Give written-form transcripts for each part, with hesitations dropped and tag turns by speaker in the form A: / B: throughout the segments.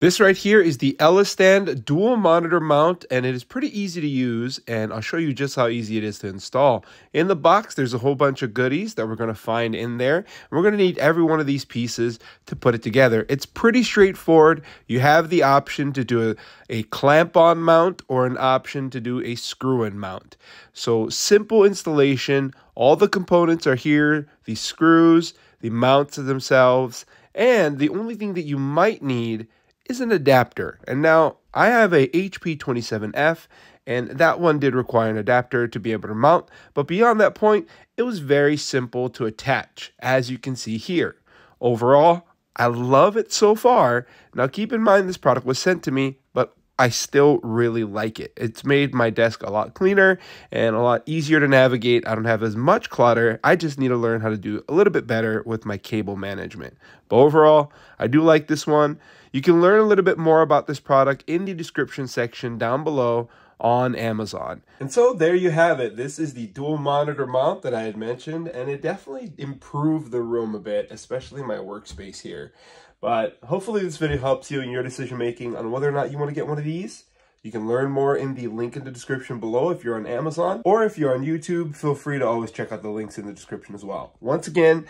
A: This right here is the ELESTAND dual monitor mount, and it is pretty easy to use, and I'll show you just how easy it is to install. In the box, there's a whole bunch of goodies that we're going to find in there, and we're going to need every one of these pieces to put it together. It's pretty straightforward. You have the option to do a clamp-on mount or an option to do a screw-in mount. So simple installation. All the components are here, the screws, the mounts themselves, and the only thing that you might need is an adapter. And now I have a HP27F, and that one did require an adapter to be able to mount, but beyond that point, it was very simple to attach, as you can see here. Overall, I love it so far. Now keep in mind this product was sent to me, but I still really like it. It's made my desk a lot cleaner and a lot easier to navigate. I don't have as much clutter. I just need to learn how to do a little bit better with my cable management. But overall, I do like this one. You can learn a little bit more about this product in the description section down below on Amazon. And so there you have it. This is the dual monitor mount that I had mentioned, and it definitely improved the room a bit, especially my workspace here. But hopefully this video helps you in your decision making on whether or not you want to get one of these. You can learn more in the link in the description below if you're on Amazon, or if you're on YouTube, feel free to always check out the links in the description as well. Once again,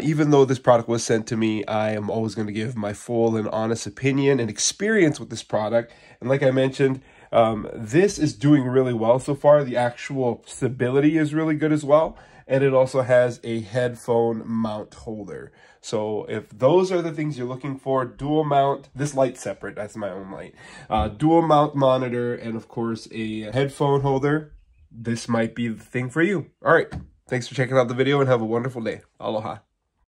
A: even though this product was sent to me, I am always going to give my full and honest opinion and experience with this product. And like I mentioned, this is doing really well so far. The actual stability is really good as well. And it also has a headphone mount holder. So if those are the things you're looking for, dual mount, this light's separate, that's my own light. Dual mount monitor, and of course a headphone holder, this might be the thing for you. All right, thanks for checking out the video and have a wonderful day. Aloha.